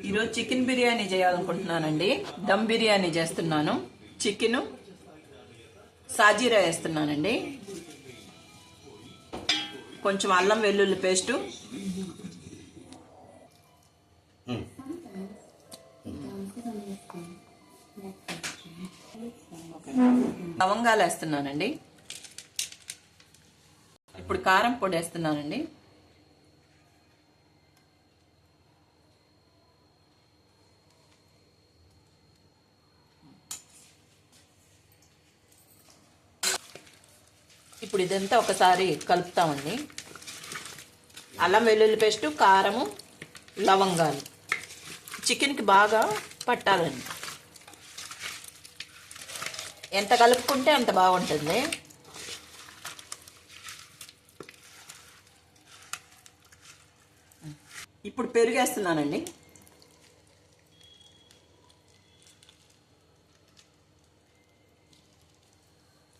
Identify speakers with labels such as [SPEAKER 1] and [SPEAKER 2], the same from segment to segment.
[SPEAKER 1] ఈరోజు చికెన్ బిర్యానీ చేయాలనుకుంటున్నానండి. దమ్ బిర్యానీ చేస్తున్నాను. చికెన్ సాజీరా వేస్తున్నానండి. కొంచెం అల్లం వెల్లుల్లి పేస్టు, లవంగాలు వేస్తున్నానండి. ఇప్పుడు కారం పొడి వేస్తున్నానండి. ఇప్పుడు ఇదంతా ఒకసారి కలుపుతామండి. అల్లం వెల్లుల్లి పేస్టు, కారము, లవంగాలు చికెన్కి బాగా పట్టాలండి. ఎంత కలుపుకుంటే అంత బాగుంటుంది. ఇప్పుడు పెరుగేస్తున్నానండి.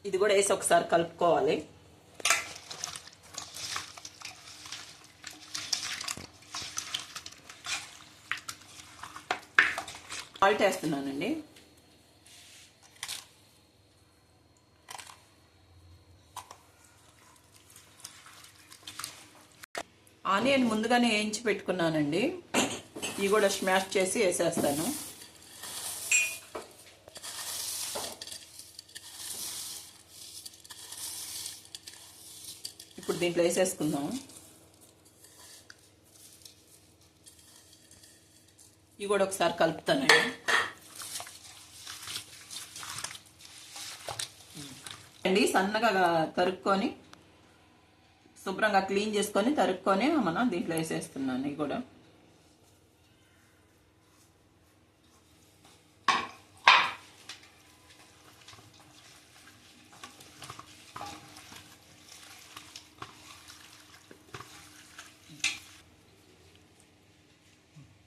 [SPEAKER 1] ఇది కూడా వేసి ఒకసారి కలుపుకోవాలి. సాల్ట్ వేస్తున్నానండి. ఆనియన్ ముందుగానే వేయించి పెట్టుకున్నానండి. ఇవి కూడా స్మాష్ చేసి వేసేస్తాను. ఇప్పుడు దీంట్లో వేసేసుకుందాం. ఇవి కూడా ఒకసారి కలుపుతానండి. సన్నగా తరుక్కొని శుభ్రంగా క్లీన్ చేసుకొని తరుక్కొని మనం దీంట్లో వేసేస్తున్నాను. ఇవి కూడా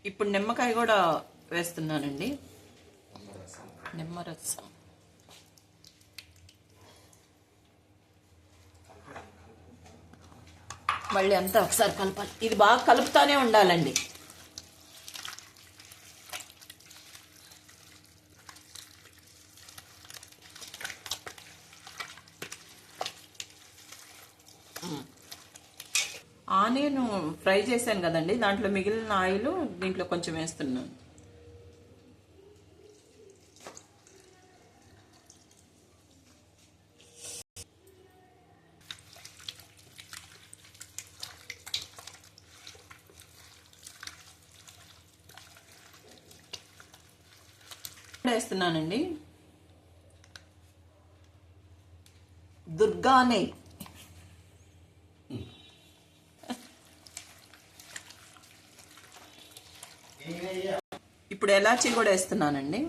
[SPEAKER 1] ఇప్పుడు నిమ్మకాయ కూడా వేస్తున్నానండి. నిమ్మరసం మళ్ళీ అంతా ఒకసారి కలపాలి. ఇది బాగా కలుపుతానే ఉండాలండి. ఆనియన్ ఫ్రై చేశాను కదండి, దాంట్లో మిగిలిన ఆయిల్ దీంట్లో కొంచెం వేస్తున్నాను. వేస్తున్నానండి. దుర్గా నెయ్యి. ఇప్పుడు ఎలాచీ కూడా వేస్తున్నానండి.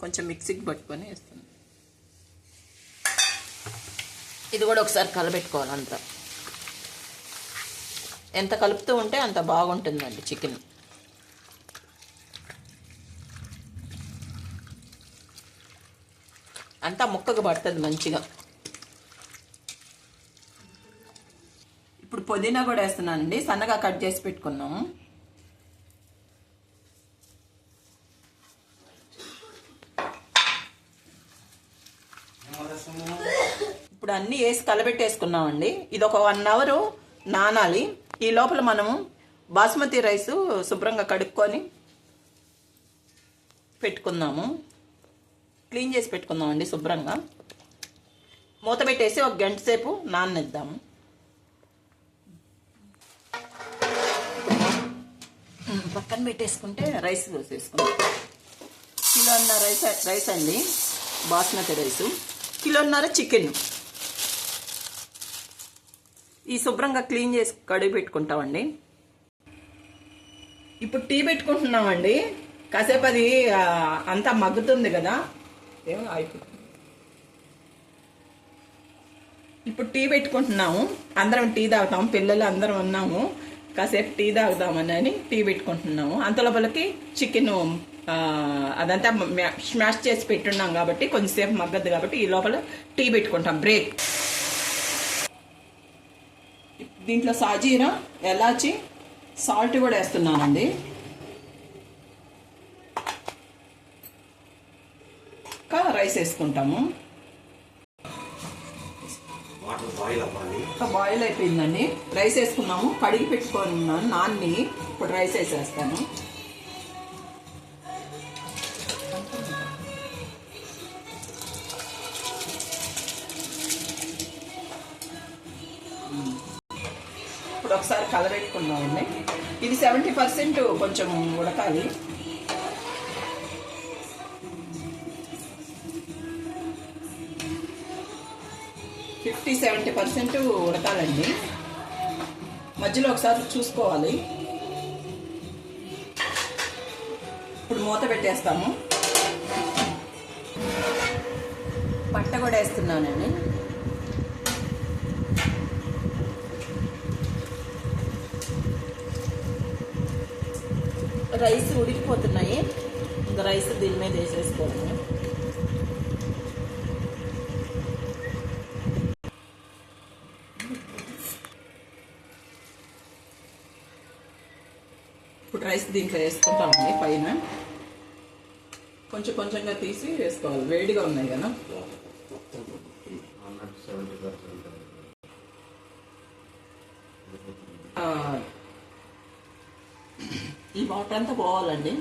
[SPEAKER 1] కొంచెం మిక్సీకి పట్టుకొని వేస్తున్నాను. ఇది కూడా ఒకసారి కలబెట్టుకోవాలి. అంతా ఎంత కలుపుతూ ఉంటే అంత బాగుంటుందండి చికెన్. అంతా ముక్కకు పడుతుంది మంచిగా. ఇప్పుడు పుదీనా కూడా వేస్తున్నానండి. సన్నగా కట్ చేసి పెట్టుకున్నాము. ఇప్పుడు అన్నీ వేసి కలబెట్టేసుకున్నామండి. ఇది ఒక 1 అవర్ నానాలి. ఈ లోపల మనము బాస్మతి రైస్ శుభ్రంగా కడుక్కొని పెట్టుకుందాము. క్లీన్ చేసి పెట్టుకుందామండి శుభ్రంగా. మూత పెట్టేసి 1 గంట సేపు నాననిద్దాము. పక్కన పెట్టేసుకుంటే రైస్ వేసేసుకుందాం. కిలోన్నర రైస్ అండి, బాస్మతి రైసు. కిలోన్నర చికెన్. ఈ శుభ్రంగా క్లీన్ చేసి కడిగి పెట్టుకుంటామండి. ఇప్పుడు టీ పెట్టుకుంటున్నామండి. కాసేపు అది అంతా మగ్గుతుంది కదా. ఇప్పుడు టీ పెట్టుకుంటున్నాము. అందరం టీ తాగుతాము. పిల్లలు అందరం ఉన్నాము. కాసేపు టీ తాగుదామని టీ పెట్టుకుంటున్నాము. అంతలోపలికి చికెన్ అదంతా స్మాష్ చేసి పెట్టున్నాం కాబట్టి కొంచెంసేపు మగ్గద్దు కాబట్టి ఈ లోపల టీ పెట్టుకుంటాం. బ్రేక్. దీంట్లో సాజీరా, ఎలాచి, సాల్ట్ కూడా వేస్తున్నానండి. రైస్ వేసుకుంటాము. బాయిల్ అయిపోయిందండి. రైస్ వేసుకున్నాము. కడిగి పెట్టుకున్నాను నాన్ని. ఇప్పుడు రైస్ వేసేస్తాను. ఇప్పుడు ఒకసారి కలబెట్టుకున్నామండి. ఇది 70% కొంచెం ఉడకాలి. ఫిఫ్టీ 70% ఉడకాలండి. మధ్యలో ఒకసారి చూసుకోవాలి. ఇప్పుడు మూత పెట్టేస్తాము. పట్ట కూడా వేస్తున్నానండి. రైస్ ఉడికిపోతున్నాయి. ఇంకా రైస్ దీని మీద వేసేసుకోవాలి. ఇప్పుడు రైస్ దీంట్లో వేసుకుంటామండి. పైన కొంచెం కొంచెంగా తీసి వేసుకోవాలి. వేడిగా ఉన్నాయి కదా. ఈ వాటర్ అంతా పోవాలండి.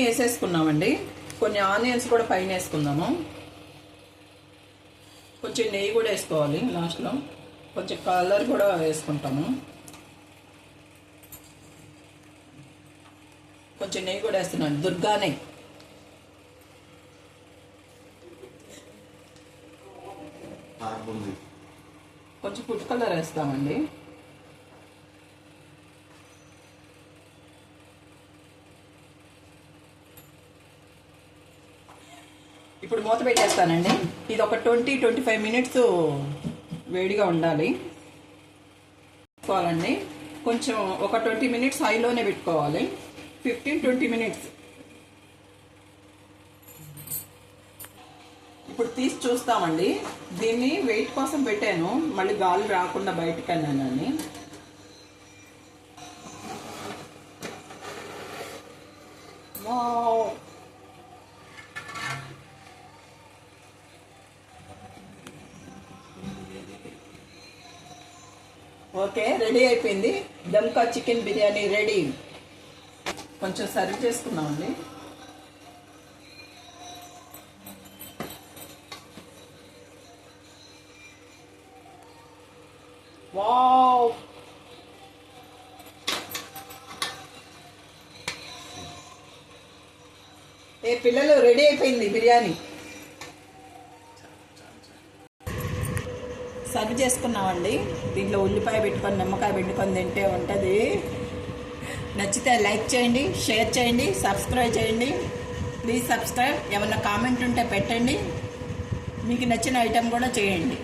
[SPEAKER 1] వేసేసుకున్నామండి. కొన్ని ఆనియన్స్ కూడా పైన వేసుకుందాము. కొంచెం నెయ్యి కూడా వేసుకోవాలి లాస్ట్లో. కొంచెం కలర్ కూడా వేసుకుంటాము. కొంచెం నెయ్యి కూడా వేస్తున్నాను. దుర్గా నెయ్యి. కొంచెం ఫుడ్ కలర్ వేస్తామండి. ఇప్పుడు మూత పెట్టేస్తానండి. ఇది ఒక 20-25 మినిట్స్ వేడిగా ఉండాలి. పెట్టుకోవాలండి. కొంచెం ఒక 20 మినిట్స్ హైలోనే పెట్టుకోవాలి. 15-20 మినిట్స్. ఇప్పుడు తీసి చూస్తామండి. దీన్ని వెయిట్ కోసం పెట్టాను. మళ్ళీ గాలి రాకుండా బయటకు వెళ్ళానని. ఓకే, రెడీ అయిపోయింది. దమ్కా చికెన్ బిర్యానీ రెడీ. కొంచెం సర్వ్ చేసుకున్నామండి. వావ్, పిల్లలు రెడీ అయిపోయింది బిర్యానీ. సర్వ్ చేసుకున్నామండి. దీంట్లో ఉల్లిపాయ పెట్టుకొని నిమ్మకాయ పెట్టుకొని తింటే ఉంటుంది. నచ్చితే లైక్ చేయండి, షేర్ చేయండి, సబ్స్క్రైబ్ చేయండి. Please subscribe. ఏమన్నా కామెంట్ ఉంటే పెట్టండి. మీకు నచ్చిన ఐటెం కూడా చేయండి.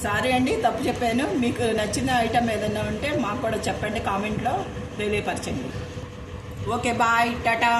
[SPEAKER 1] సారీ అండి, తప్పు చెప్పాను. మీకు నచ్చిన ఐటెం ఏదైనా ఉంటే మాకు కూడా చెప్పండి. కామెంట్లో తెలియపరచండి. Okay, bye, Tata.